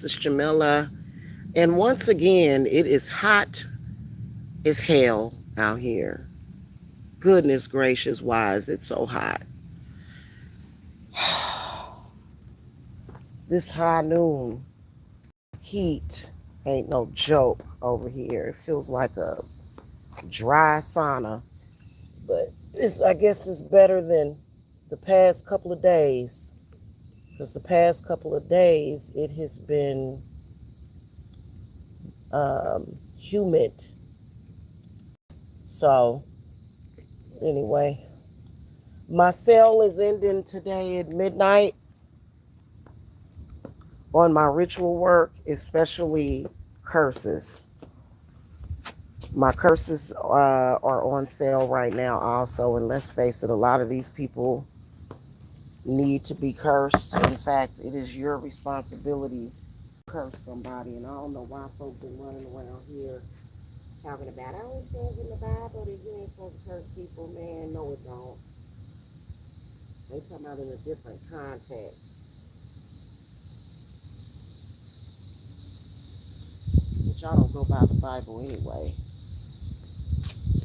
is Jamila. And once again, it is hot as hell out here. Goodness gracious, why is it so hot? This high noon heat ain't no joke over here. It feels like a dry sauna, but I guess it's better than the past couple of days, because the past couple of days it has been humid. So anyway, my sale is ending today at midnight on my ritual work, especially curses. My curses are on sale right now also, and let's face it, a lot of these people need to be cursed. In fact, it is your responsibility to curse somebody, and I don't know why folks been running around here talking about, oh, it says in the Bible that you ain't supposed to curse people. Man, no it don't. They come out in a different context. But y'all don't go by the Bible anyway.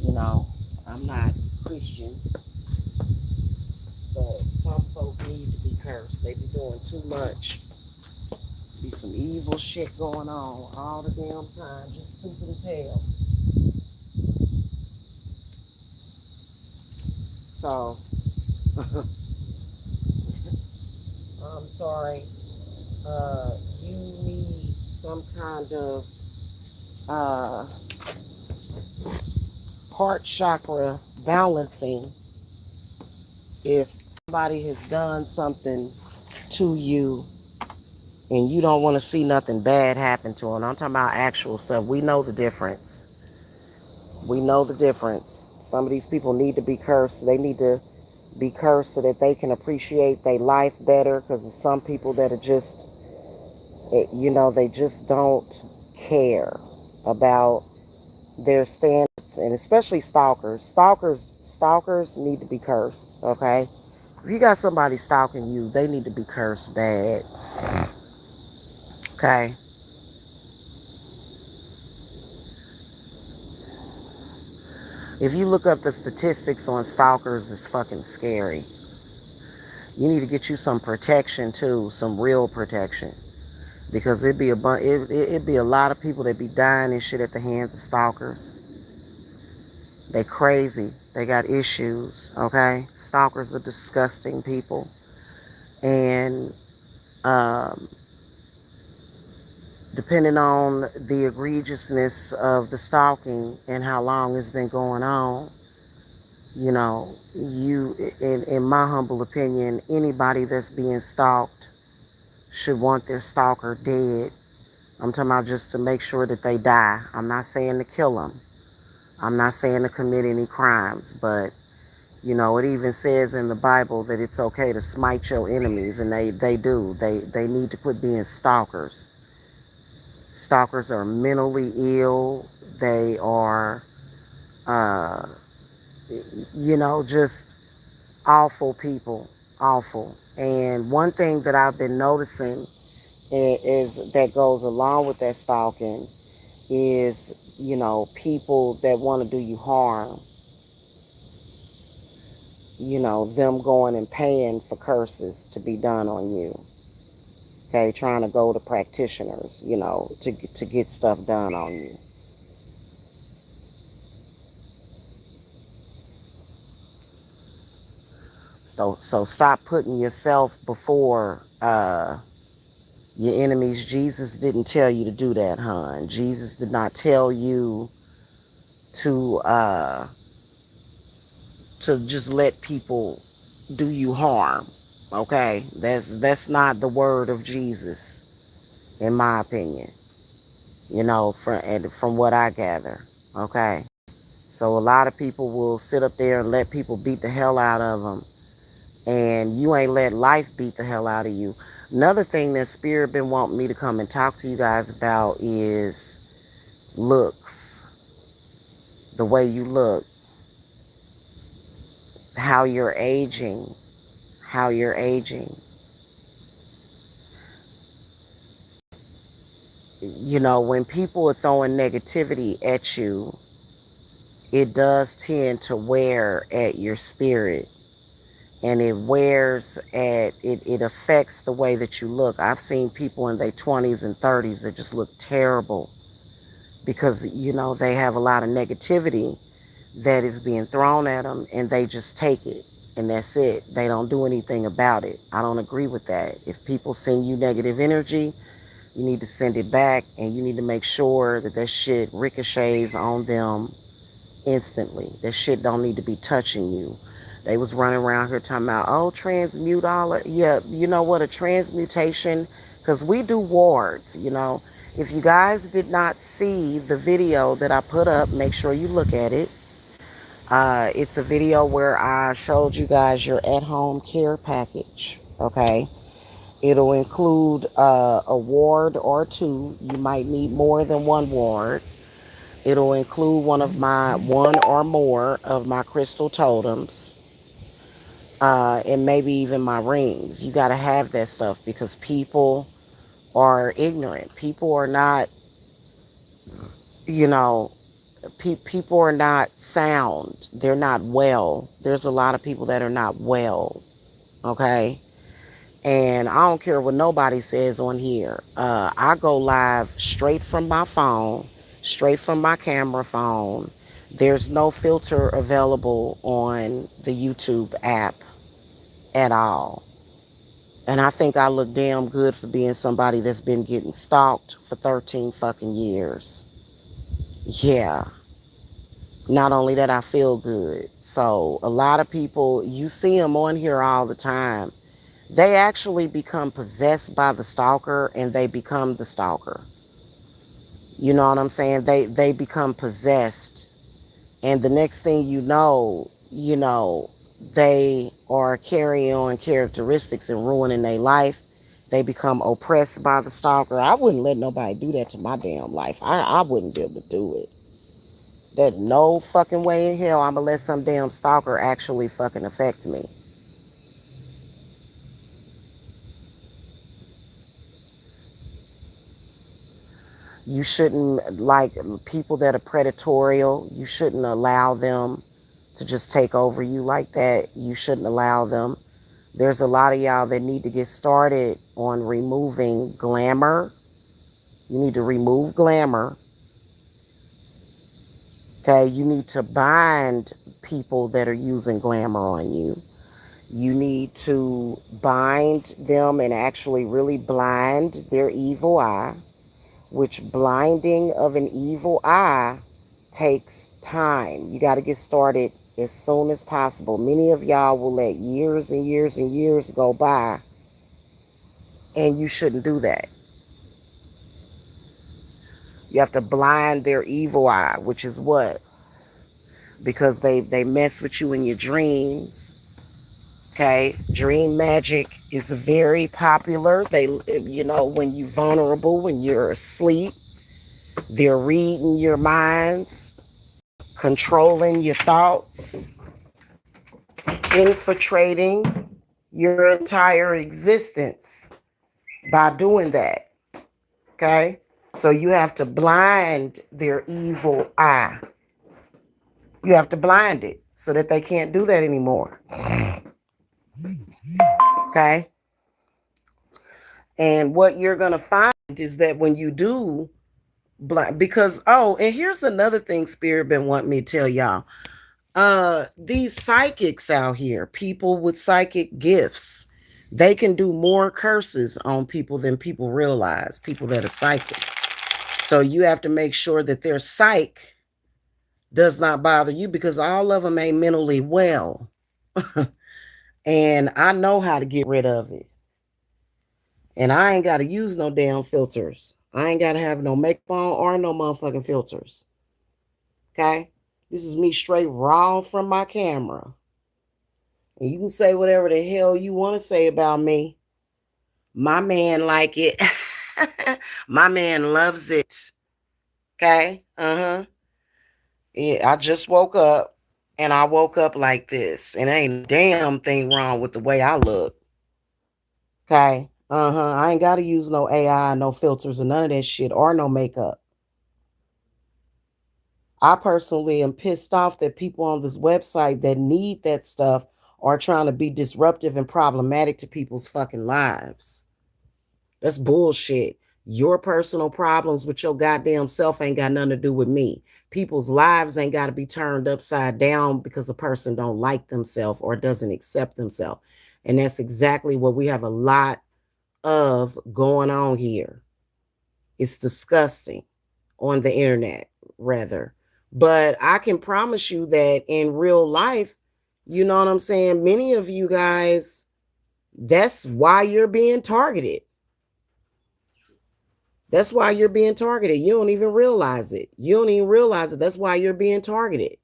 You know, I'm not Christian, but some folks need to be cursed. They be doing too much. Be some evil shit going on all the damn time, just stupid as hell. So, I'm sorry. You need some kind of uh, heart chakra balancing if somebody has done something to you and you don't want to see nothing bad happen to them. I'm talking about actual stuff. We know the difference. We know the difference. Some of these people need to be cursed. They need to be cursed so that they can appreciate their life better, because there's some people that are just, they just don't care about their standards, and especially stalkers. Stalkers need to be cursed, okay? If you got somebody stalking you, they need to be cursed bad, okay? If you look up the statistics on stalkers, it's fucking scary. You need to get you some protection too, some real protection, because it'd be a lot of people that be dying and shit at the hands of stalkers. They crazy. They got issues, okay? Stalkers are disgusting people. And depending on the egregiousness of the stalking and how long it's been going on, in my humble opinion, anybody that's being stalked should want their stalker dead. I'm talking about just to make sure that they die. I'm not saying to kill them. I'm not saying to commit any crimes, but it even says in the Bible that it's okay to smite your enemies, and they do. They need to quit being stalkers. Stalkers are mentally ill. They are, just awful people. Awful. And one thing that I've been noticing is that goes along with that stalking is, people that want to do you harm. Them going and paying for curses to be done on you. Okay, trying to go to practitioners, to get stuff done on you. So stop putting yourself before your enemies. Jesus didn't tell you to do that, hon. Jesus did not tell you to just let people do you harm. Okay, that's not the word of Jesus, in my opinion. From what I gather. Okay, so a lot of people will sit up there and let people beat the hell out of them, and you ain't let life beat the hell out of you. Another thing that Spirit been wanting me to come and talk to you guys about is looks. The way you look, how you're aging, how you're aging. When people are throwing negativity at you, it does tend to wear at your spirit, and it wears at it affects the way that you look. I've seen people in their 20s and 30s that just look terrible because they have a lot of negativity that is being thrown at them, and they just take it, and that's it. They don't do anything about it. I don't agree with that. If people send you negative energy, you need to send it back, and you need to make sure that shit ricochets on them instantly. That shit don't need to be touching you. They was running around here talking about, oh, transmute all it. Yeah, you know what? A transmutation, because we do wards. If you guys did not see the video that I put up, make sure you look at it. It's a video where I showed you guys your at-home care package, okay? It'll include a ward or two. You might need more than one ward. It'll include one or more of my crystal totems, and maybe even my rings. You got to have that stuff because people are ignorant. People are not, you know, people are not sound. They're not well. There's a lot of people that are not well, okay? And I don't care what nobody says on here. I go live straight from my phone, straight from my camera phone. There's no filter available on the YouTube app at all. And I think I look damn good for being somebody that's been getting stalked for 13 fucking years. Yeah. Not only that, I feel good. So a lot of people, you see them on here all the time. They actually become possessed by the stalker, and they become the stalker. You know what I'm saying? They become possessed, and the next thing they are carrying on characteristics and ruining their life. They become oppressed by the stalker. I wouldn't let nobody do that to my damn life. I wouldn't be able to do it. There's no fucking way in hell I'm gonna let some damn stalker actually fucking affect me. You shouldn't, like, people that are predatorial, you shouldn't allow them to just take over you like that. You shouldn't allow them. There's a lot of y'all that need to get started on removing glamour. You need to remove glamour. Okay, you need to bind people that are using glamour on you. You need to bind them and actually really blind their evil eye, which blinding of an evil eye takes time. You got to get started as soon as possible. Many of y'all will let years and years and years go by, and you shouldn't do that. You have to blind their evil eye, which is what? Because they mess with you in your dreams. Okay, dream magic is very popular. When you're vulnerable, when you're asleep, they're reading your minds, controlling your thoughts, infiltrating your entire existence by doing that. Okay, so you have to blind their evil eye. You have to blind it so that they can't do that anymore. Okay, and what you're going to find is that when you do blind, because, oh, and here's another thing Spirit been wanting me to tell y'all. These psychics out here, people with psychic gifts, they can do more curses on people than people realize, people that are psychic. So you have to make sure that their psyche does not bother you, because all of them ain't mentally well. And I know how to get rid of it. And I ain't got to use no damn filters. I ain't got to have no makeup on or no motherfucking filters. Okay? This is me straight raw from my camera. And you can say whatever the hell you want to say about me. My man like it. My man loves it. Okay? Uh-huh. Yeah, I just woke up, and I woke up like this. And ain't a damn thing wrong with the way I look. Okay? I ain't gotta use no AI, no filters, or none of that shit, or no makeup. I personally am pissed off that people on this website that need that stuff are trying to be disruptive and problematic to people's fucking lives. That's bullshit. Your personal problems with your goddamn self ain't got nothing to do with me. People's lives ain't got to be turned upside down because a person don't like themselves or doesn't accept themselves. And that's exactly what we have a lot of going on here. It's disgusting on the internet, rather. But I can promise you that in real life, you know what I'm saying? Many of you guys, that's why you're being targeted. That's why you're being targeted. You don't even realize it. You don't even realize it. That's why you're being targeted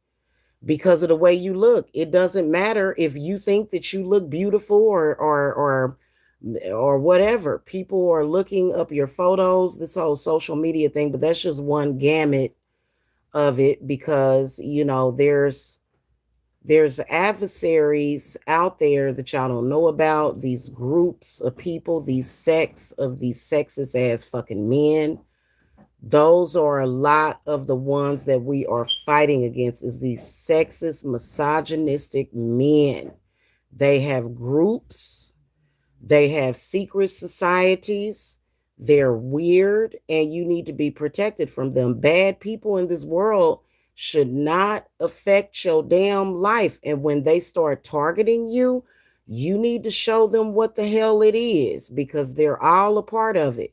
because of the way you look. It doesn't matter if you think that you look beautiful or whatever. People are looking up your photos, this whole social media thing, but that's just one gamut of it because, you know, there's adversaries out there that y'all don't know about, these groups of people, these sects of these sexist ass fucking men. Those are a lot of the ones that we are fighting against is these sexist, misogynistic men. They have groups, they have secret societies. They're weird, and you need to be protected from them. Bad people in this world should not affect your damn life. And when they start targeting you, you need to show them what the hell it is because they're all a part of it.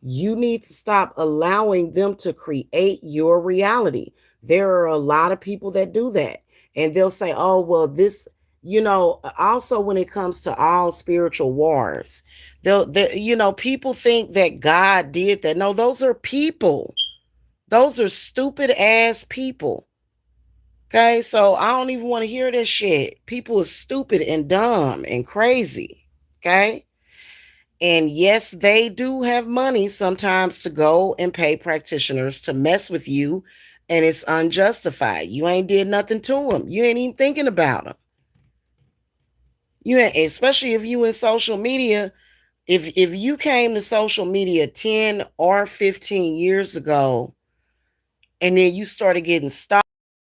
You need to stop allowing them to create your reality. There are a lot of people that do that. And they'll say, oh, well, this, you know, also when it comes to all spiritual wars, you know, people think that God did that. No, those are people. Those are stupid ass people. Okay. So I don't even want to hear this shit. People are stupid and dumb and crazy. Okay. And yes, they do have money sometimes to go and pay practitioners to mess with you, and it's unjustified. You ain't did nothing to them. You ain't even thinking about them. You ain't, especially if you in social media. If you came to social media 10 or 15 years ago, and then you started getting stopped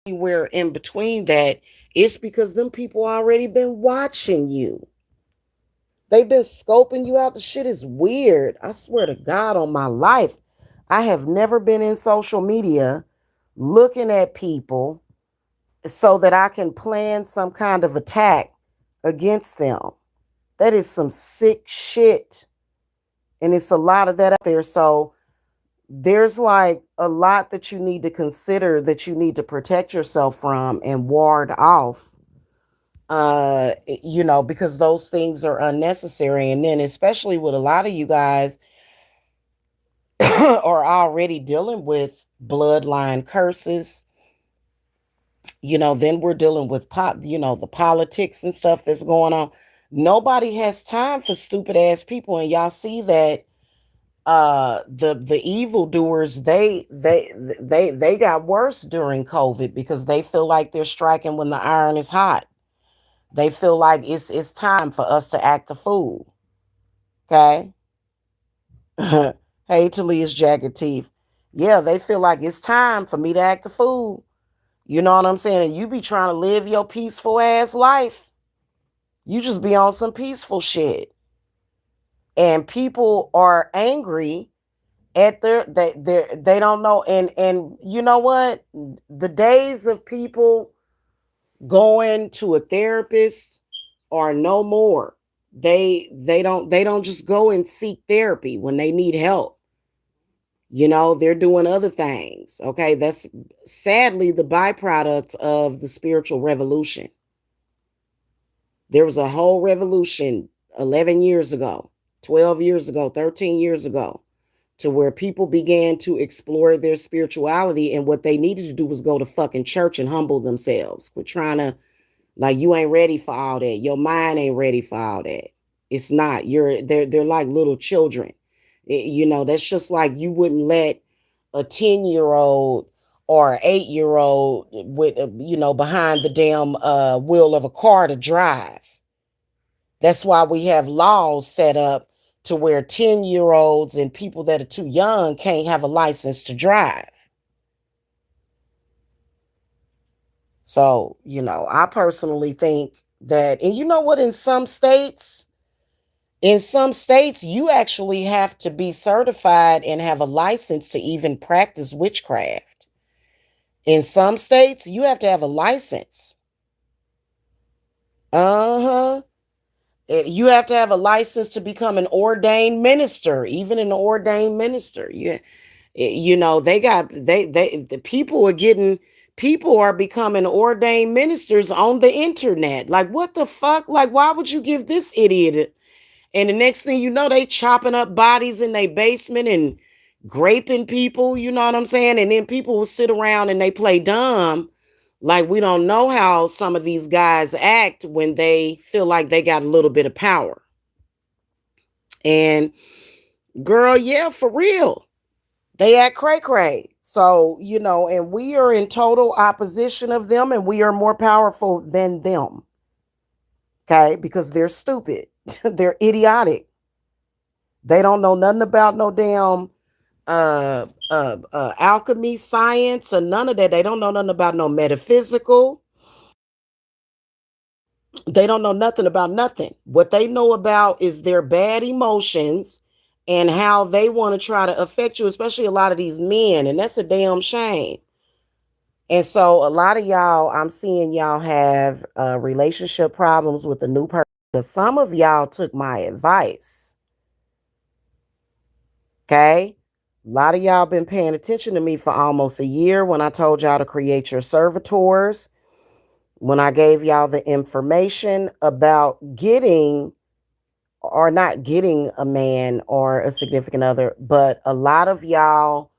anywhere in between that, it's because them people already been watching you. They've been scoping you out. The shit is weird. I swear to God on my life, I have never been in social media looking at people so that I can plan some kind of attack against them. That is some sick shit. And it's a lot of that out there. So there's like a lot that you need to consider that you need to protect yourself from and ward off, you know, because those things are unnecessary. And then especially with a lot of you guys are already dealing with bloodline curses, you know, then we're dealing with you know, the politics and stuff that's going on. Nobody has time for stupid ass people, and y'all see that the evildoers, they got worse during COVID because they feel like they're striking when the iron is hot. They feel like it's time for us to act a fool. Okay. Hey, Talia's jagged teeth. Yeah, they feel like it's time for me to act a fool. You know what I'm saying? And you be trying to live your peaceful ass life. You just be on some peaceful shit. And people are angry at they don't know. And you know what? The days of people going to a therapist are no more. They don't just go and seek therapy when they need help. You know, they're doing other things. Okay. That's sadly the byproduct of the spiritual revolution. There was a whole revolution 11 years ago, 12 years ago, 13 years ago, to where people began to explore their spirituality. And what they needed to do was go to fucking church and humble themselves. Quit trying to, like, you ain't ready for all that. Your mind ain't ready for all that. It's not. They're like little children. You know, that's just like you wouldn't let a 10-year-old or an 8-year-old with you know, behind the damn wheel of a car to drive. That's why we have laws set up to where 10-year-olds and people that are too young can't have a license to drive. So, I personally think that, and you know what, in some states, you actually have to be certified and have a license to even practice witchcraft. In some states, you have to have a license. Uh-huh. You have to have a license to become an ordained minister, even an ordained minister. Yeah. The people are becoming ordained ministers on the internet. Like, what the fuck? Like, why would you give this idiot? And the next thing you know, they chopping up bodies in their basement and graping people, you know what I'm saying? And then people will sit around and they play dumb. Like, we don't know how some of these guys act when they feel like they got a little bit of power. And girl, yeah, for real. They act cray cray. So, and we are in total opposition of them, and we are more powerful than them. Okay, because they're stupid. They're idiotic. They don't know nothing about no damn alchemy, science, or none of that. They don't know nothing about no metaphysical. They don't know nothing about nothing. What they know about is their bad emotions and how they want to try to affect you, especially a lot of these men. And that's a damn shame. And so a lot of y'all, I'm seeing y'all have relationship problems with the new person. Because some of y'all took my advice. Okay. A lot of y'all been paying attention to me for almost a year when I told y'all to create your servitors, when I gave y'all the information about getting or not getting a man or a significant other, but a lot of y'all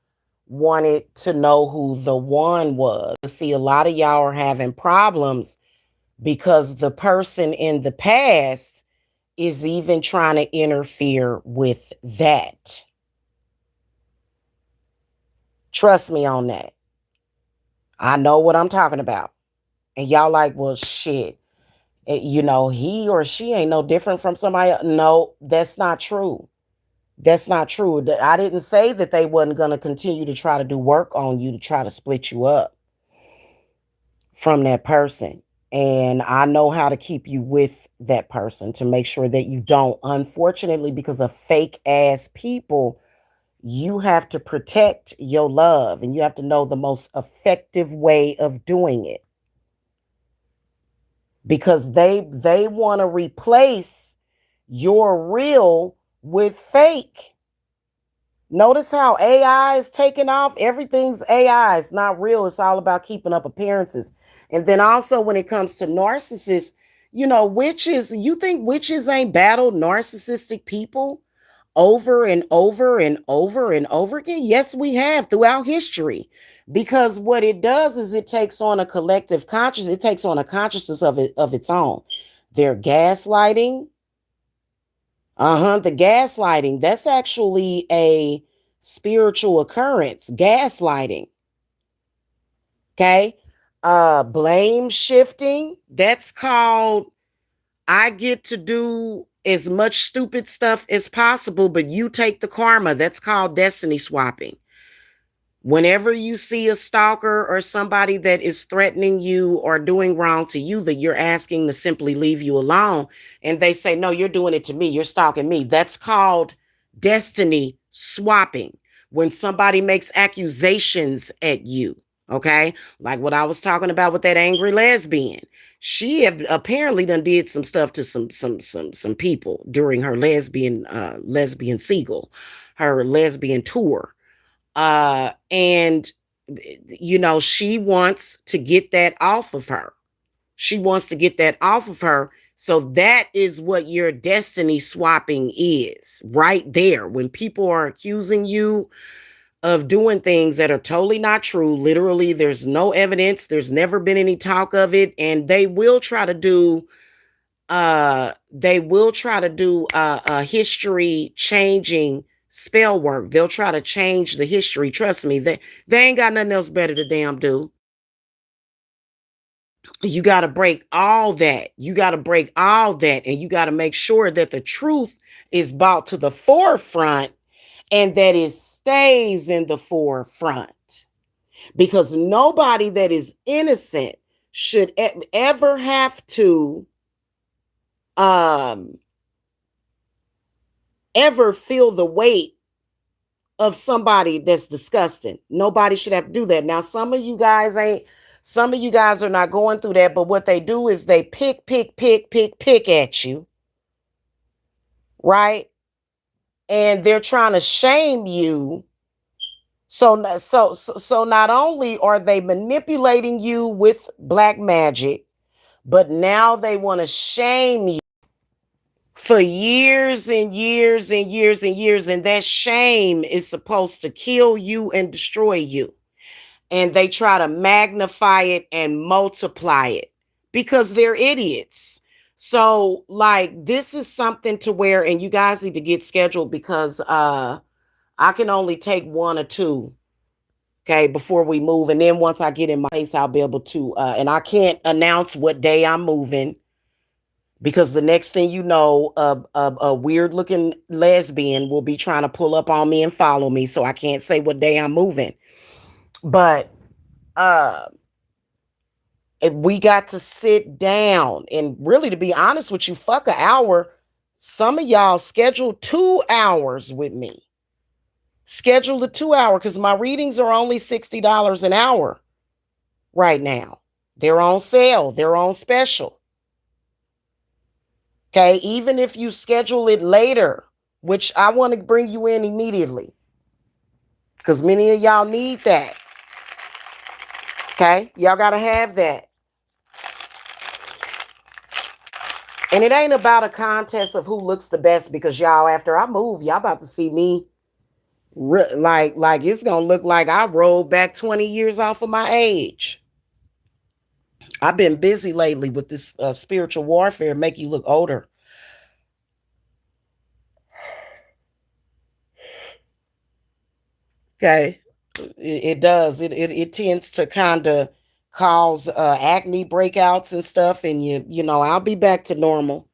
wanted to know who the one was. See, a lot of y'all are having problems because the person in the past is even trying to interfere with that. Trust me on that. I know what I'm talking about. And y'all like, well, shit. He or she ain't no different from somebody else. No, that's not true. That's not true. I didn't say that they wasn't going to continue to try to do work on you to try to split you up from that person. And I know how to keep you with that person to make sure that you don't. Unfortunately, because of fake ass people, you have to protect your love and you have to know the most effective way of doing it. Because they want to replace your real with fake. Notice how AI is taking off. Everything's AI. It's not real. It's all about keeping up appearances. And then also when it comes to narcissists, witches, you think witches ain't battled narcissistic people over and over and over and over again? Yes, we have throughout history. Because what it does is it takes on a collective consciousness. It takes on a consciousness of its own. They're gaslighting. The gaslighting. That's actually a spiritual occurrence. Gaslighting. Okay. Blame shifting. That's called I get to do as much stupid stuff as possible, but you take the karma. That's called destiny swapping. Whenever you see a stalker or somebody that is threatening you or doing wrong to you, that you're asking to simply leave you alone, and they say, no, you're doing it to me, you're stalking me. That's called destiny swapping. When somebody makes accusations at you, okay? Like what I was talking about with that angry lesbian. She apparently done did some stuff to some people during her lesbian seagull, her lesbian tour, and she wants to get that off of her. She wants to get that off of her. So that is what your destiny swapping is right there. When people are accusing you of doing things that are totally not true, literally, there's no evidence, there's never been any talk of it, and they will try to do a history changing spell work. They'll try to change the history. Trust me, they ain't got nothing else better to damn do. You got to break all that. You got to break all that. And you got to make sure that the truth is brought to the forefront and that it stays in the forefront. Because nobody that is innocent should ever have to um ever feel the weight of somebody that's disgusting. Nobody should have to do that. Now, some of you guys are not going through that, but what they do is they pick at you, right? And they're trying to shame you. So not only are they manipulating you with black magic, but now they want to shame you for years and years and years and years. And that shame is supposed to kill you and destroy you. And they try to magnify it and multiply it because they're idiots. So, like, this is something to where, and you guys need to get scheduled because I can only take one or two, okay, before we move. And then once I get in my place, I'll be able to, and I can't announce what day I'm moving because the next thing you know, a weird looking lesbian will be trying to pull up on me and follow me. So I can't say what day I'm moving. But uh, we got to sit down and really, to be honest with you, fuck an hour. Some of y'all schedule 2 hours with me. Schedule the 2 hour because my readings are only $60 an hour right now. They're on sale, they're on special. Okay, even if you schedule it later, which I want to bring you in immediately because many of y'all need that. Okay, y'all got to have that. And it ain't about a contest of who looks the best because y'all, after I move, y'all about to see me like it's gonna look like I rolled back 20 years off of my age. I've been busy lately with this spiritual warfare, make you look older. Okay, it does. It tends to kind of cause acne breakouts and stuff, and you know I'll be back to normal.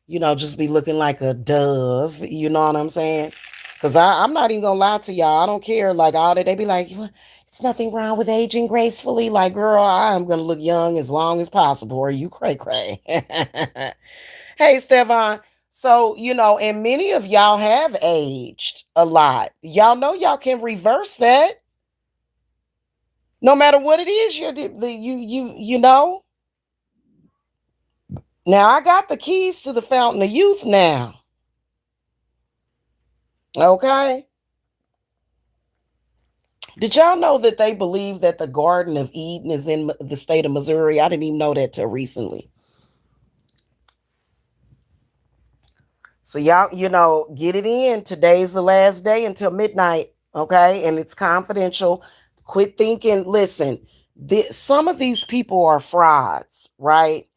Just be looking like a dove. You know what I'm saying? Because I'm not even gonna lie to y'all. I don't care. Like all that they be like, "Well, it's nothing wrong with aging gracefully." Like, girl, I am gonna look young as long as possible. Are you cray cray? Hey, Stefan. So, and many of y'all have aged a lot. Y'all know y'all can reverse that. No matter what it is, you know. Now I got the keys to the fountain of youth now. Okay. Did y'all know that they believe that the Garden of Eden is in the state of Missouri? I didn't even know that till recently. So y'all, get it in. Today's the last day until midnight, okay? And it's confidential. Quit thinking. Listen, some of these people are frauds, right?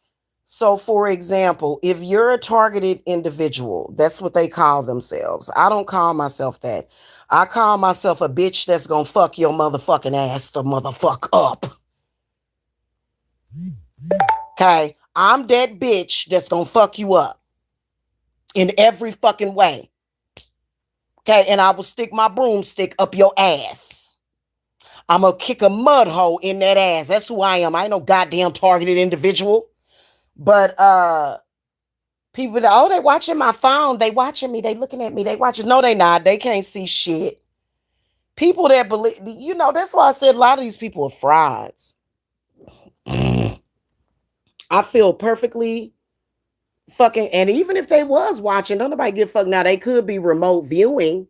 So, for example, if you're a targeted individual, that's what they call themselves. I don't call myself that. I call myself a bitch that's gonna fuck your motherfucking ass the motherfuck up. Okay? I'm that bitch that's gonna fuck you up in every fucking way. Okay? And I will stick my broomstick up your ass. I'm gonna kick a mud hole in that ass. That's who I am. I ain't no goddamn targeted individual. But people, oh, they watching my phone. They watching me. They looking at me. They watching. No, they not. They can't see shit. People that believe, that's why I said a lot of these people are frauds. I feel perfectly fucking, and even if they was watching, don't nobody give a fuck. Now they could be remote viewing.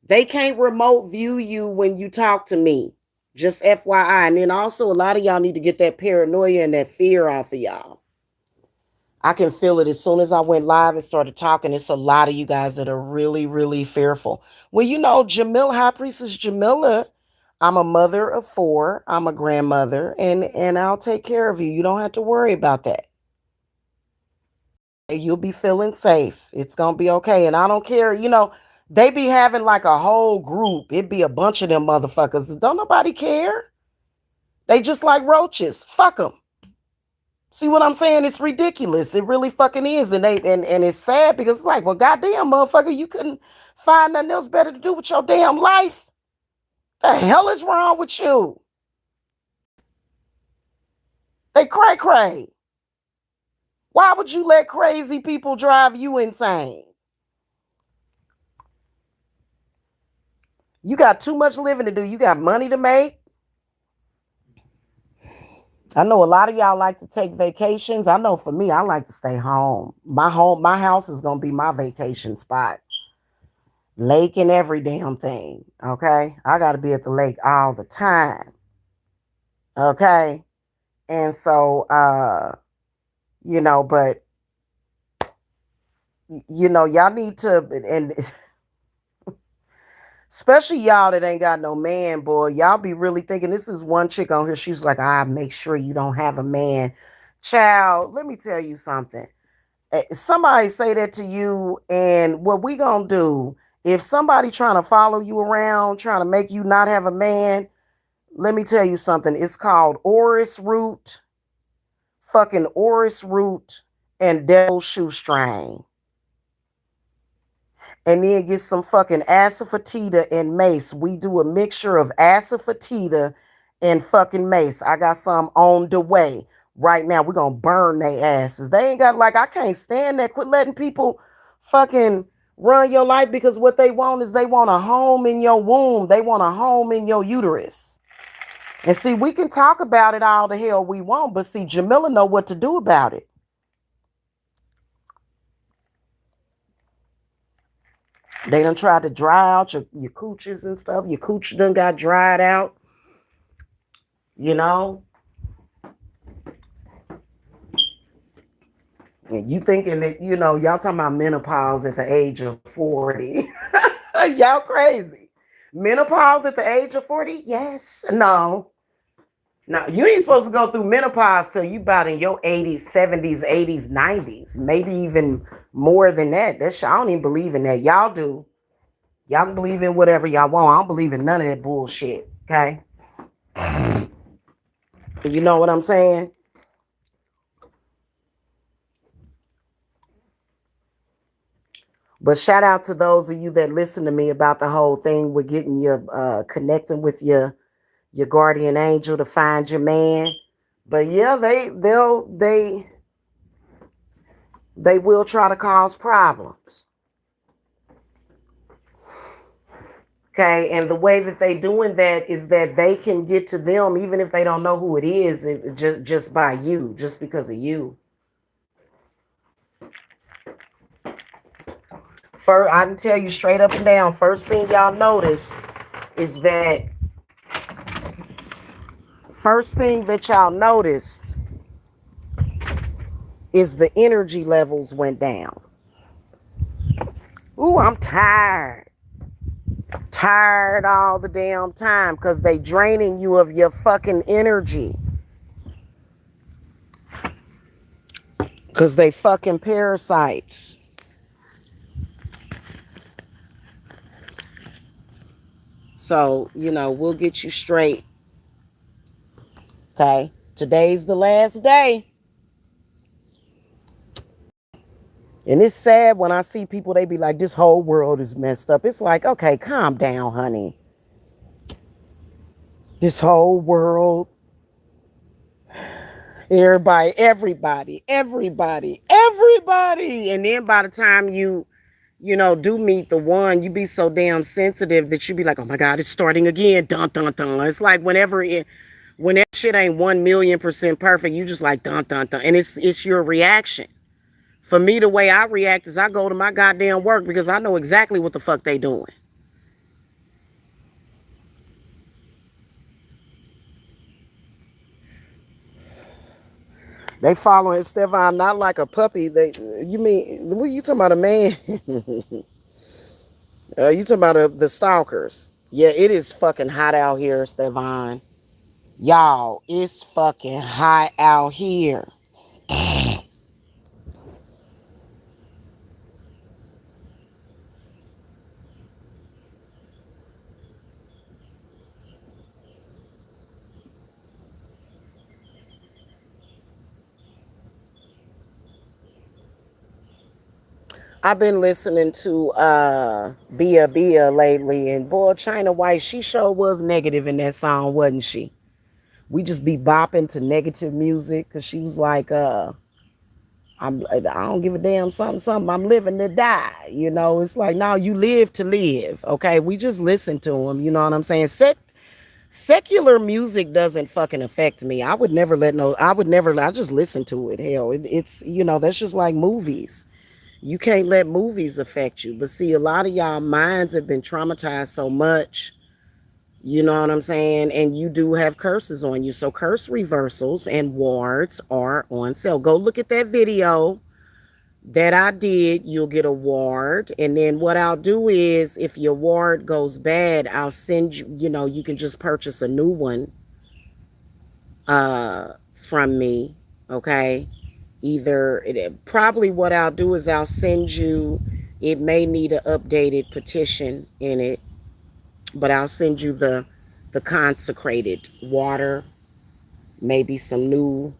They can't remote view you when you talk to me. Just FYI. And then also a lot of y'all need to get that paranoia and that fear off of y'all. I can feel it as soon as I went live and started talking. It's a lot of you guys that are really, really fearful. Well, Jamila, High Priestess Jamila, I'm a mother of 4. I'm a grandmother, and I'll take care of you. You don't have to worry about that. You'll be feeling safe. It's gonna be okay. And I don't care. They be having like a whole group. It'd be a bunch of them motherfuckers. Don't nobody care. They just like roaches. Fuck them. See what I'm saying? It's ridiculous. It really fucking is. And it's sad because it's like, well, goddamn, motherfucker, you couldn't find nothing else better to do with your damn life. The hell is wrong with you? They cray cray. Why would you let crazy people drive you insane? You got too much living to do. You got money to make. I know a lot of y'all like to take vacations. I know for me, I like to stay home. My house is gonna be my vacation spot. Lake and every damn thing. Okay. I gotta be at the lake all the time. Okay. And so but y'all need to, and especially y'all that ain't got no man, boy, y'all be really thinking this is one chick on here. She's like, make sure you don't have a man. Child, let me tell you something. Somebody say that to you, and what we gonna do, if somebody trying to follow you around, trying to make you not have a man, let me tell you something. It's called orris root, fucking orris root, and devil shoestring. And then get some fucking asafoetida and mace. We do a mixture of asafoetida and fucking mace. I got some on the way right now. We're gonna burn their asses. They ain't got, like, I can't stand that. Quit letting people fucking run your life, because what they want is they want a home in your womb. They want a home in your uterus. And see, we can talk about it all the hell we want, but see, Jamila know what to do about it. They done tried to dry out your cooches and stuff. Your cooch done got dried out. You know? And you thinking that, y'all talking about menopause at the age of 40. Y'all crazy. Menopause at the age of 40? Yes. No. No, you ain't supposed to go through menopause till you about in your 80s, 70s, 80s, 90s. Maybe even more than that. I don't even believe in that. Y'all do. Y'all can believe in whatever y'all want. I don't believe in none of that bullshit. Okay? You know what I'm saying? But shout out to those of you that listen to me about the whole thing with getting your connecting with your guardian angel to find your man. But yeah, they will try to cause problems. Okay, and the way that they doing that is that they can get to them even if they don't know who it is, just by you, just because of you. First, I can tell you straight up and down, first thing y'all noticed is that the energy levels went down. Ooh, I'm tired. Tired all the damn time because they draining you of your fucking energy. Because they fucking parasites. So, we'll get you straight. Okay? Today's the last day. And it's sad when I see people, they be like, this whole world is messed up. It's like, okay, calm down, honey. This whole world, everybody. And then by the time you do meet the one, you be so damn sensitive that you be like, oh my God, it's starting again. Dun, dun, dun. It's like when that shit ain't 1,000,000% perfect, you just like, dun, dun, dun. And it's your reaction. For me, the way I react is I go to my goddamn work because I know exactly what the fuck they doing. They following Stefan not like a puppy. You mean, what you talking about, a man? You talking about the stalkers? Yeah, it is fucking hot out here, Stefan. Y'all, it's fucking hot out here. I've been listening to Bia Bia lately, and boy, China White, she sure was negative in that song, wasn't she? We just be bopping to negative music because she was like, I don't give a damn something, something. I'm living to die. You know, it's like, no, you live to live. Okay. We just listen to them. You know what I'm saying? Secular music doesn't fucking affect me. I would never, I just listen to it. Hell, it's, that's just like movies. You can't let movies affect you. But see, a lot of y'all minds have been traumatized so much. You know what I'm saying? And you do have curses on you. So curse reversals and wards are on sale. Go look at that video that I did. You'll get a ward. And then what I'll do is if your ward goes bad, I'll send you, you can just purchase a new one from me. Okay. Probably what I'll do is I'll send you, it may need an updated petition in it, but I'll send you the consecrated water, maybe some new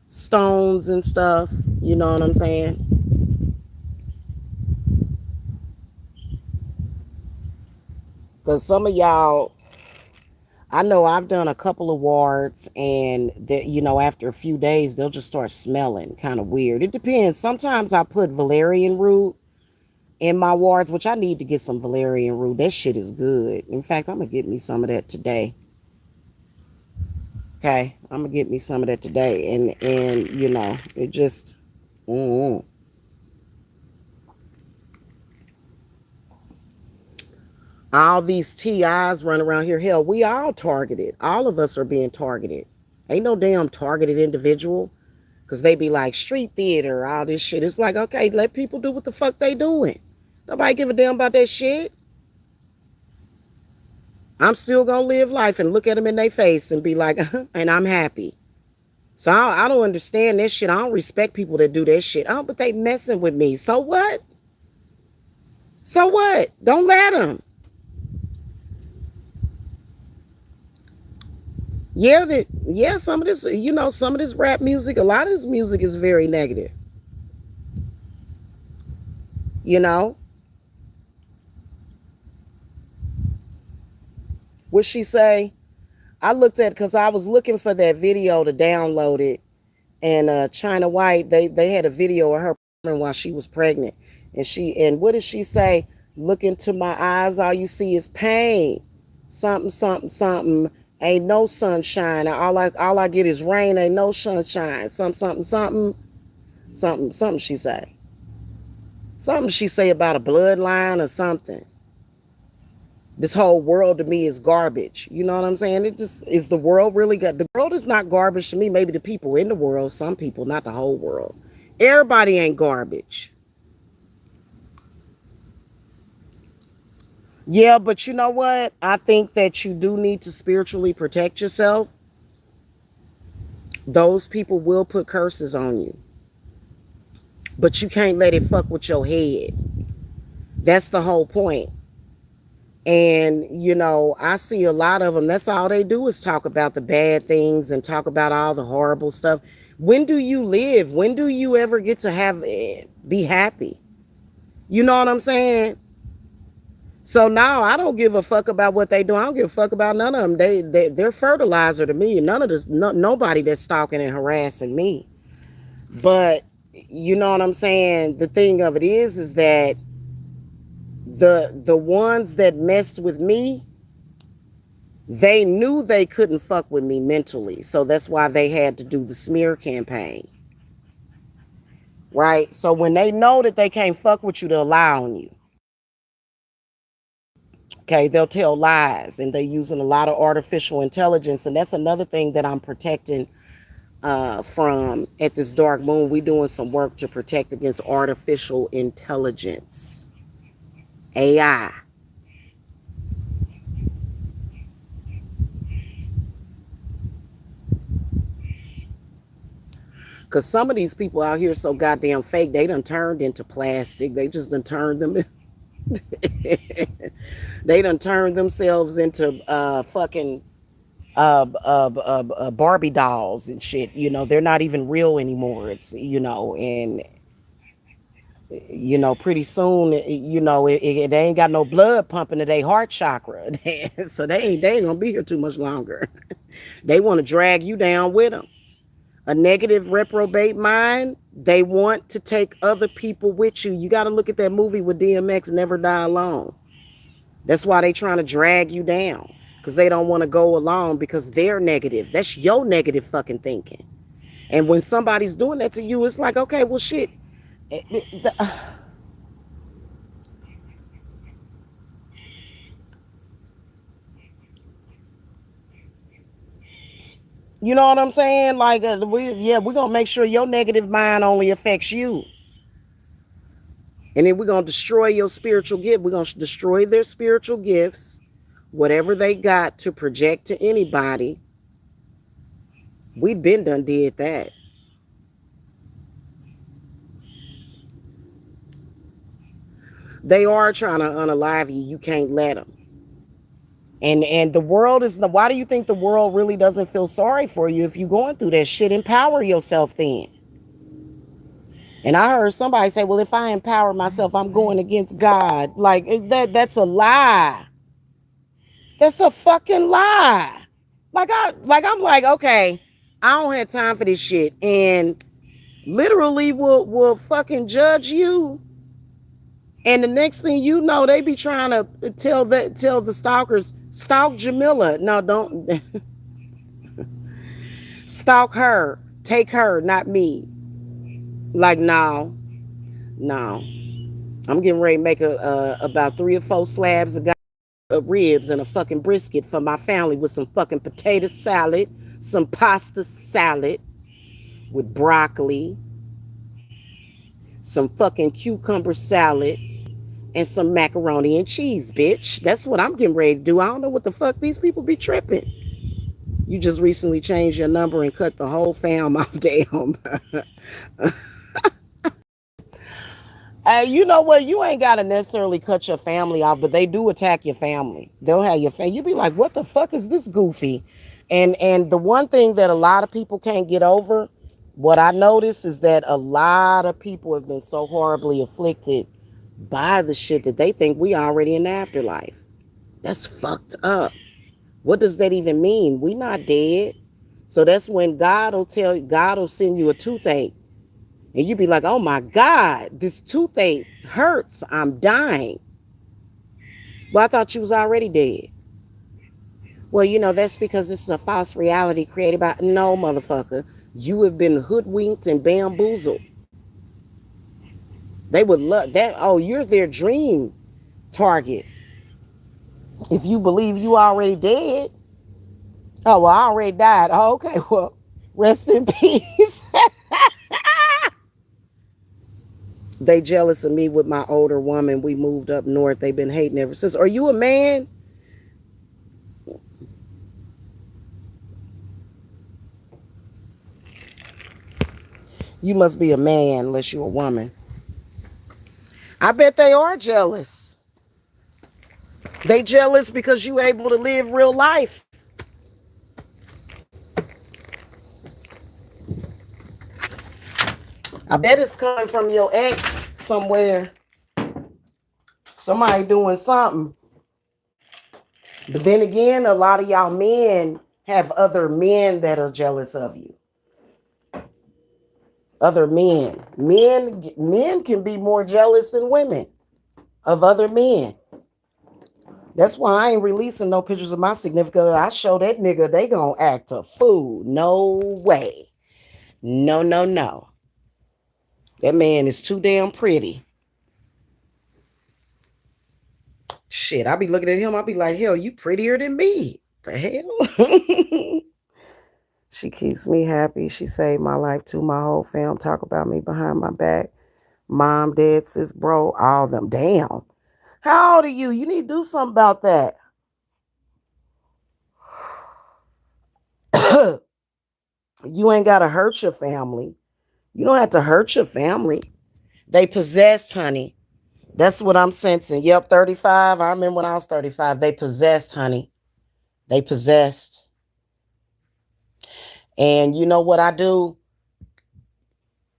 stones and stuff. You know what I'm saying? Because some of y'all, I know I've done a couple of wards, and that after a few days they'll just start smelling kind of weird. It depends. Sometimes I put valerian root in my wards, which I need to get some valerian root. That shit is good. In fact, I'm gonna get me some of that today. Okay, I'm gonna get me some of that today, and it just. Mm, all these TIs run around here. Hell, we all targeted. All of us are being targeted. Ain't no damn targeted individual. Because they be like street theater, all this shit. It's like, okay, let people do what the fuck they doing. Nobody give a damn about that shit. I'm still gonna live life and look at them in their face and be like, and I'm happy. So I don't understand this shit. I don't respect people that do that shit. Oh, but they messing with me. So what? So what? Don't let them. Yeah, some of this, some of this rap music, a lot of this music is very negative. You know? What she say? I looked at because I was looking for that video to download it, and China White, they had a video of her while she was pregnant, and what did she say? Look into my eyes, all you see is pain. Something, something, something. Ain't no sunshine. All I get is rain. Ain't no sunshine. Something, something, something, something, something. She say something. She say about a bloodline or something. This whole world to me is garbage. You know what I'm saying? It just is. The world really got, the world is not garbage to me. Maybe the people in the world, some people, not the whole world. Everybody ain't garbage. Yeah, but you know what? I think that you do need to spiritually protect yourself. Those people will put curses on you, but you can't let it fuck with your head. That's the whole point. And, I see a lot of them. That's all they do is talk about the bad things and talk about all the horrible stuff. When do you live? When do you ever get to be happy? You know what I'm saying? So now I don't give a fuck about what they do. I don't give a fuck about none of them. They're fertilizer to me. None of this, nobody that's stalking and harassing me. But you know what I'm saying? The thing of it is that the ones that messed with me, they knew they couldn't fuck with me mentally. So that's why they had to do the smear campaign. Right? So when they know that they can't fuck with you, they'll lie on you. Okay, they'll tell lies, and they're using a lot of artificial intelligence. And that's another thing that I'm protecting from at this dark moon. We're doing some work to protect against artificial intelligence, AI. Because some of these people out here so goddamn fake, they done turned into plastic. They just done turned them. They done turned themselves into fucking Barbie dolls and shit. They're not even real anymore. It's, and Pretty soon, they ain't got no blood pumping to their heart chakra. So they ain't gonna be here too much longer. They want to drag you down with them. A negative reprobate mind, they want to take other people with you. You got to look at that movie with DMX, Never Die Alone. That's why they trying to drag you down, because they don't want to go along because they're negative. That's your negative fucking thinking. And when somebody's doing that to you, it's like, okay, well, shit. You know what I'm saying? Like, we're going to make sure your negative mind only affects you. And then we're going to destroy your spiritual gift. We're going to destroy their spiritual gifts, whatever they got to project to anybody. We've been done did that. They are trying to unalive you. You can't let them. And the world is, why do you think the world really doesn't feel sorry for you if you're going through that shit? Empower yourself then. And I heard somebody say, well, if I empower myself, I'm going against God. Like, that's a lie. That's a fucking lie. I'm like, okay, I don't have time for this shit. And literally will fucking judge you. And the next thing you know, they be trying to tell the stalkers, stalk Jamila. No, don't stalk her. Take her, not me. Like, no, no. I'm getting ready to make about 3 or 4 slabs of ribs and a fucking brisket for my family with some fucking potato salad, some pasta salad with broccoli, some fucking cucumber salad, and some macaroni and cheese, bitch. That's what I'm getting ready to do. I don't know what the fuck these people be tripping. You just recently changed your number and cut the whole fam off. Damn. You know what? You ain't gotta necessarily cut your family off, but they do attack your family. They'll have your family. You be like, "What the fuck is this goofy?" And the one thing that a lot of people can't get over, what I notice is that a lot of people have been so horribly afflicted by the shit that they think we already in the afterlife. That's fucked up. What does that even mean? We not dead. So that's when God will send you a toothache. And you be like, oh my God, this toothache hurts. I'm dying. Well, I thought you was already dead. Well, that's because this is a false reality created by. No, motherfucker. You have been hoodwinked and bamboozled. They would love that. Oh, you're their dream target. If you believe you already dead. Oh, well, I already died. Oh, okay. Well, rest in peace. They jealous of me with my older woman. We moved up north. They've been hating ever since. Are you a man? You must be a man unless you're a woman. I bet they are jealous. They jealous because you able to live real life. I bet it's coming from your ex somewhere. Somebody doing something. But then again, a lot of y'all men have other men that are jealous of you. Other men. Men can be more jealous than women of other men. That's why I ain't releasing no pictures of my significant other. I show that nigga they gonna act a fool. No way. No, no, no. That man is too damn pretty. Shit, I be looking at him. I be like, hell, you prettier than me. The hell? She keeps me happy. She saved my life too. My whole fam talk about me behind my back. Mom, dad, sis, bro, all of them. Damn. How old are you? You need to do something about that. You ain't got to hurt your family. You don't have to hurt your family. They possessed, honey. That's what I'm sensing. Yep, 35. I remember when I was 35. They possessed, honey. They possessed. And you know what I do?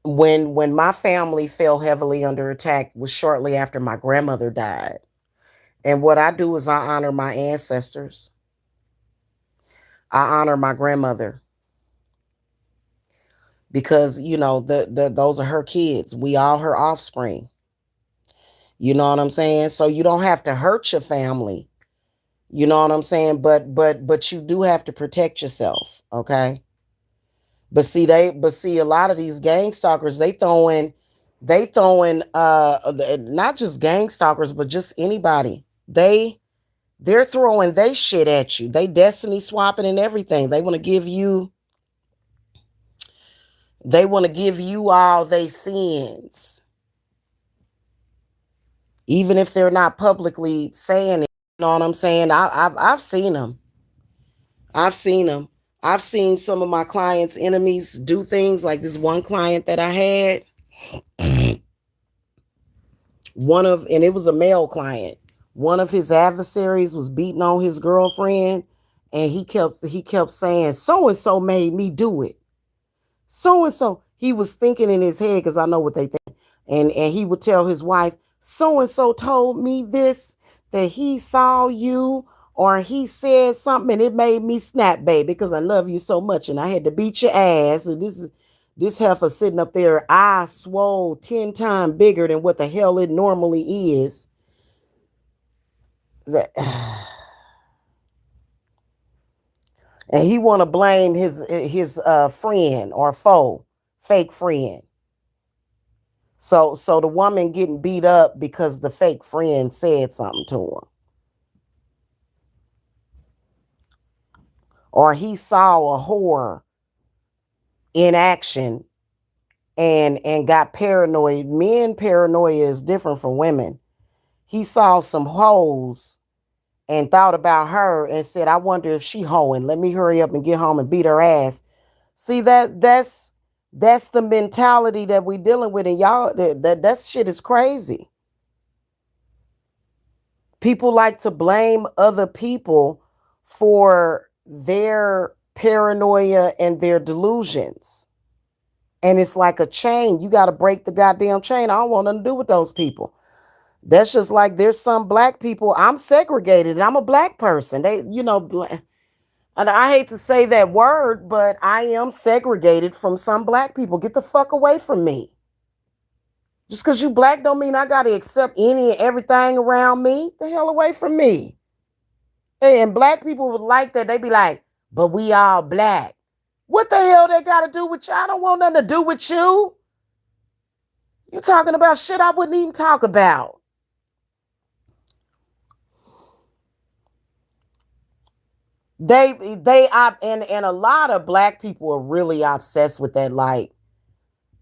When my family fell heavily under attack was shortly after my grandmother died. And what I do is I honor my ancestors. I honor my grandmother because those are her kids. We all her offspring. You know what I'm saying? So you don't have to hurt your family. You know what I'm saying? But you do have to protect yourself, okay? But see a lot of these gang stalkers, they throwing not just gang stalkers, but just anybody. They're throwing they shit at you. They destiny swapping and everything. They want to give you all they sins, even if they're not publicly saying it. You know what I'm saying? I've seen them. I've seen them. I've seen some of my clients' enemies do things like this one client that I had. And it was a male client. One of his adversaries was beating on his girlfriend, and he kept saying, "So and so made me do it. So and so." He was thinking in his head, because I know what they think. And he would tell his wife, "So and so told me this, that he saw you, or he said something, and it made me snap, baby, because I love you so much, and I had to beat your ass." And this heifer sitting up there, eyes swole 10 times bigger than what the hell it normally is. And he want to blame his friend or foe, fake friend. So the woman getting beat up because the fake friend said something to him, or he saw a whore in action and got paranoid. Men paranoia is different from women. He saw some hoes and thought about her and said, "I wonder if she hoeing. Let me hurry up and get home and beat her ass." See, that's the mentality that we dealing with, and y'all, that shit is crazy. People like to blame other people for their paranoia and their delusions. And it's like a chain. You got to break the goddamn chain. I don't want nothing to do with those people. That's just like there's some black people. I'm segregated. I'm a black person. And I hate to say that word, but I am segregated from some black people. Get the fuck away from me. Just because you black don't mean I got to accept any and everything around me. The hell away from me. Hey, and black people would like that. They be like, "But we all black." What the hell they got to do with you? I don't want nothing to do with you. You talking about shit I wouldn't even talk about. And a lot of black people are really obsessed with that. Like,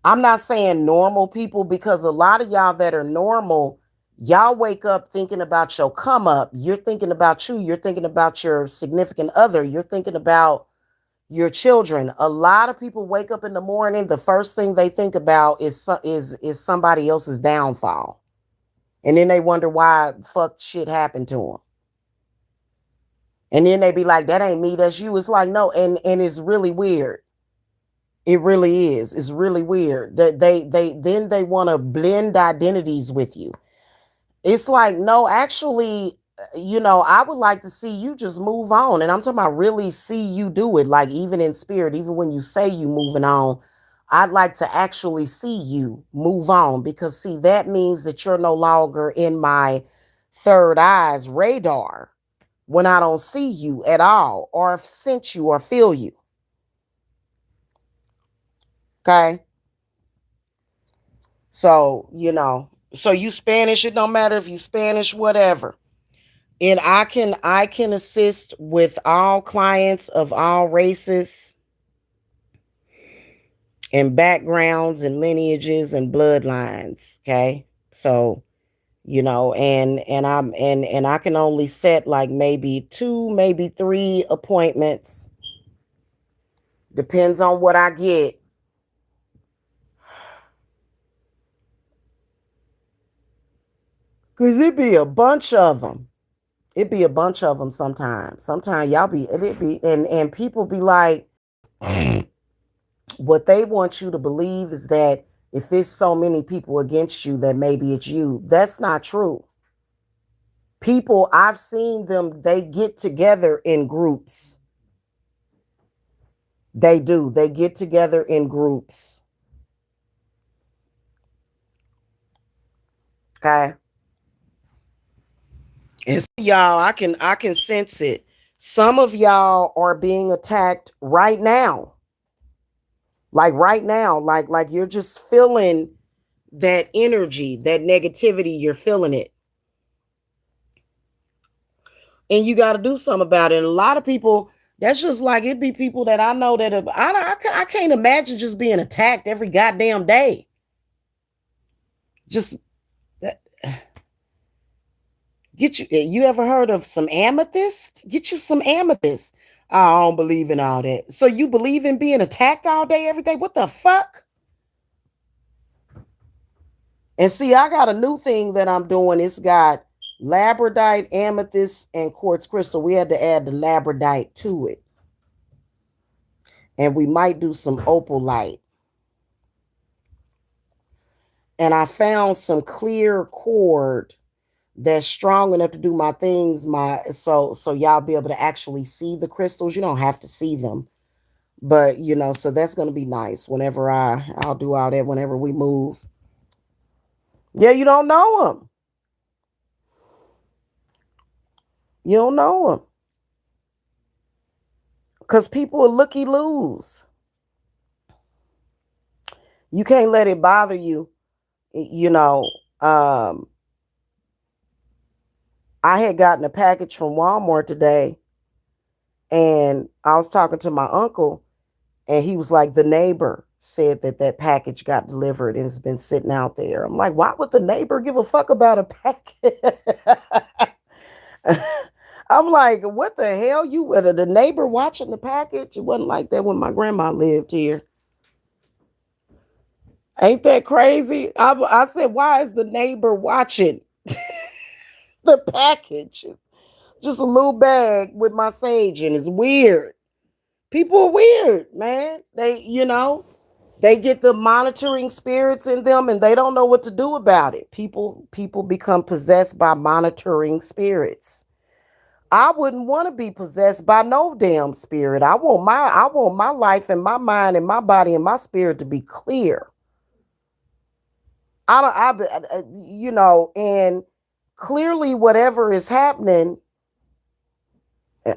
I'm not saying normal people, because a lot of y'all that are normal, y'all wake up thinking about your come up. You're thinking about you. You're thinking about your significant other. You're thinking about your children. A lot of people wake up in the morning, the first thing they think about is somebody else's downfall. And then they wonder why fuck shit happened to them. And then they be like, "That ain't me, that's you." It's like, no, and it's really weird. It really is. It's really weird that they want to blend identities with you. It's like, no, actually, I would like to see you just move on. And I'm talking about really see you do it, like even in spirit, even when you say you moving on. I'd like to actually see you move on, because see, that means that you're no longer in my third eyes radar when I don't see you at all, or sense you or feel you. Okay. So you Spanish, it don't matter if you Spanish, whatever. And I can assist with all clients of all races and backgrounds and lineages and bloodlines. Okay. So, and I can only set like maybe 2, maybe 3 appointments. Depends on what I get. Cause it be a bunch of them. It be a bunch of them sometimes. Sometimes y'all be it be and people be like, What they want you to believe is that if it's so many people against you, that maybe it's you. That's not true. People, I've seen them, they get together in groups. They do. They get together in groups. Okay. And y'all, I can sense it. Some of y'all are being attacked right now. Like right now, like you're just feeling that energy, that negativity, you're feeling it. And you got to do something about it. And a lot of people, that's just like it'd be people that I know that have, I can't imagine just being attacked every goddamn day. Just that, get you ever heard of some amethyst? Get you some amethyst. I don't believe in all that. So you believe in being attacked all day, every day? What the fuck? And see, I got a new thing that I'm doing. It's got labradorite, amethyst, and quartz crystal. We had to add the labradorite to it. And we might do some opalite. And I found some clear cord that's strong enough to do my things. So y'all be able to actually see the crystals. You don't have to see them. But so that's gonna be nice whenever I'll do all that whenever we move. Yeah, you don't know them. You don't know them. Because people are looky loos. You can't let it bother you. Um, I had gotten a package from Walmart today, and I was talking to my uncle, and he was like, the neighbor said that package got delivered and it's been sitting out there. I'm like, why would the neighbor give a fuck about a package? I'm like, what the hell? You the neighbor watching the package? It wasn't like that when my grandma lived here. Ain't that crazy? I said, why is the neighbor watching the package? Just a little bag with my sage in. It's weird. People are weird, man. They get the monitoring spirits in them and they don't know what to do about it. People become possessed by monitoring spirits. I wouldn't want to be possessed by no damn spirit. I want my life and my mind and my body and my spirit to be clear. And clearly whatever is happening,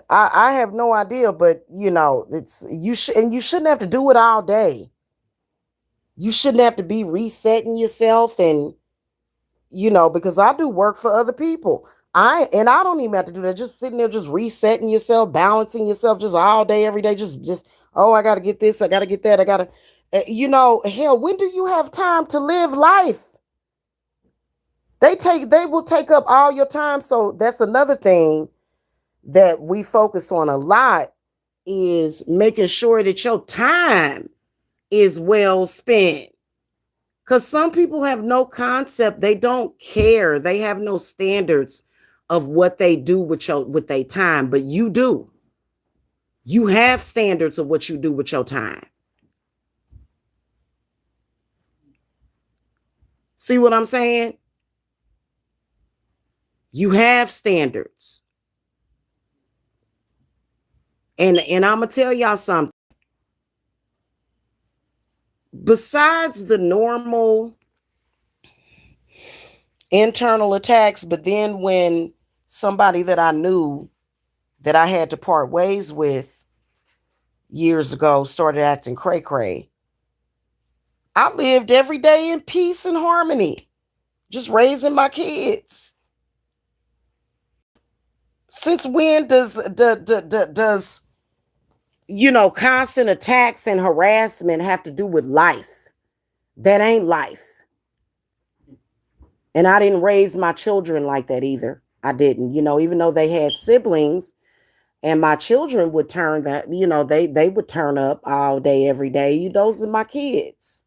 I have no idea, but it's and you shouldn't have to do it all day. You shouldn't have to be resetting yourself and because I do work for other people. I don't even have to do that. Just sitting there, just resetting yourself, balancing yourself, just all day, every day. Just oh, I got to get this, I got to get that, I got to, hell, when do you have time to live life? They will take up all your time. So that's another thing that we focus on a lot is making sure that your time is well spent. Because some people have no concept. They don't care. They have no standards of what they do with their time, but you do. You have standards of what you do with your time. See what I'm saying? You have standards. And I'm going to tell y'all something. Besides the normal internal attacks, but then when somebody that I knew that I had to part ways with years ago started acting cray cray, I lived every day in peace and harmony, just raising my kids. Since when does constant attacks and harassment have to do with life? That ain't life. And I didn't raise my children like that either. I didn't, even though they had siblings and my children would turn that, they would turn up all day, every day. Those are my kids.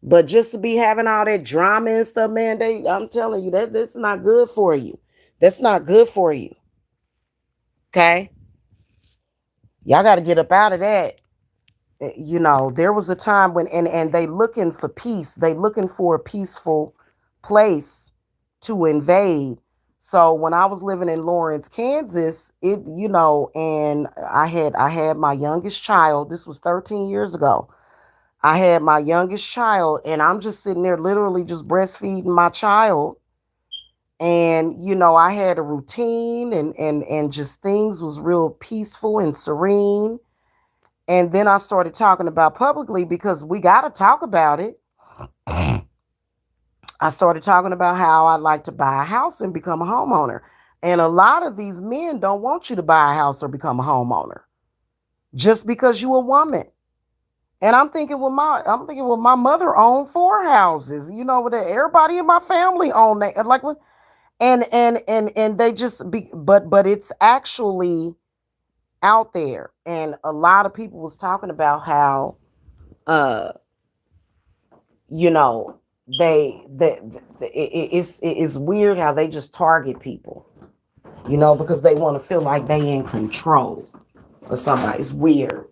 But just to be having all that drama and stuff, man, I'm telling you that's not good for you. That's not good for you. Okay? Y'all got to get up out of that. You know, there was a time when and they looking for peace. They looking for a peaceful place to invade. So when I was living in Lawrence, Kansas, it you know, and I had my youngest child. This was 13 years ago. I had my youngest child, and I'm just sitting there literally just breastfeeding my child. And you know, I had a routine, and just things was real peaceful and serene. And then I started talking about publicly because we got to talk about it. I started talking about how I'd like to buy a house and become a homeowner. And a lot of these men don't want you to buy a house or become a homeowner just because you a woman. And I'm thinking, well, my mother owned 4 houses. You know, with everybody in my family owned that. Like, and they just be, but it's actually out there. And a lot of people was talking about how, uh, you know, it's weird how they just target people, you know, because they want to feel like they in control of somebody. It's weird.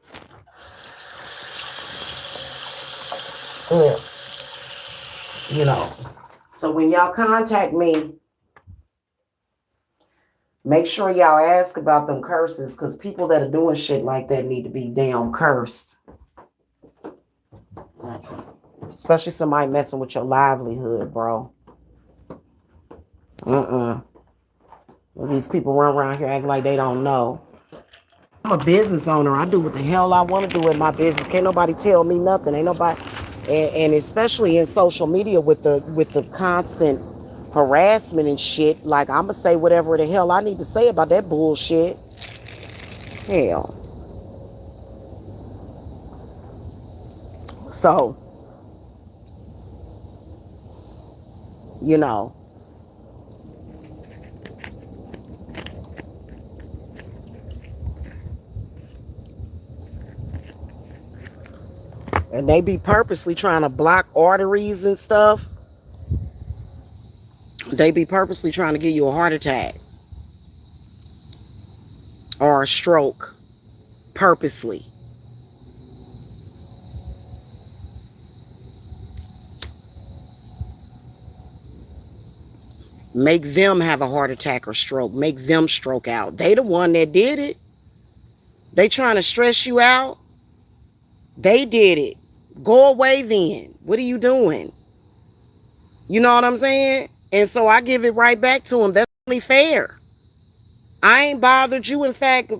Yeah, you know. So when y'all contact me, make sure y'all ask about them curses, because people that are doing shit like that need to be damn cursed. Especially somebody messing with your livelihood, bro. Uh-uh. Well, these people run around here acting like they don't know. I'm a business owner. I do what the hell I want to do with my business. Can't nobody tell me nothing. Ain't nobody, and especially in social media with the constant harassment and shit. Like, I'ma say whatever the hell I need to say about that bullshit. Hell. So, you know, and they be purposely trying to block arteries and stuff. They be purposely trying to give you a heart attack or a stroke, purposely. Make them have a heart attack or stroke. Make them stroke out. They the one that did it. They trying to stress you out. They did it. Go away then. What are you doing? You know what I'm saying? And so I give it right back to them. That's only fair. I ain't bothered you. In fact,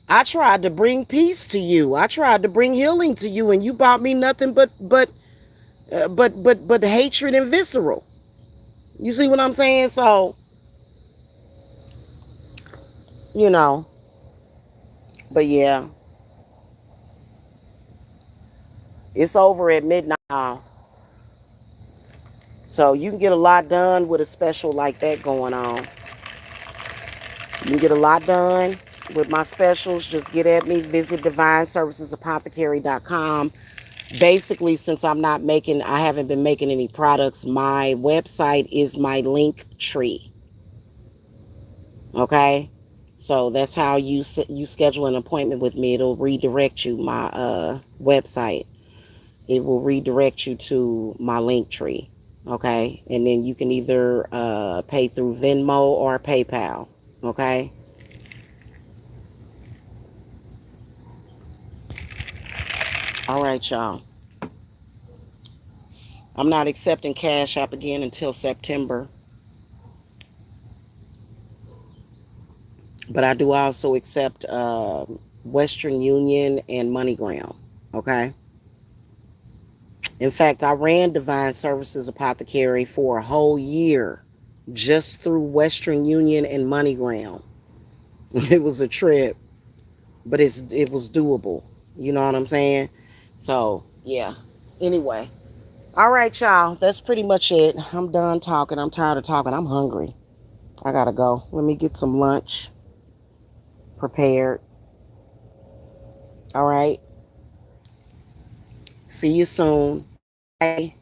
I tried to bring peace to you. I tried to bring healing to you, and you brought me nothing but hatred and visceral. You see what I'm saying? So, you know, but yeah, it's over at midnight now. So you can get a lot done with a special like that going on. You can get a lot done with my specials. Just get at me. Visit divineservicesapothecary.com. Basically, since I haven't been making any products, my website is my link tree. Okay? So that's how you schedule an appointment with me. It'll redirect you, my website. It will redirect you to my link tree. Okay? And then you can either pay through Venmo or PayPal. Okay? All right, y'all. I'm not accepting Cash App again until September. But I do also accept Western Union and MoneyGram. Okay? In fact, I ran Divine Services Apothecary for a whole year just through Western Union and MoneyGram. It was a trip, but it was doable. You know what I'm saying? So, yeah. Anyway. All right, y'all. That's pretty much it. I'm done talking. I'm tired of talking. I'm hungry. I gotta go. Let me get some lunch prepared. All right. See you soon. Bye.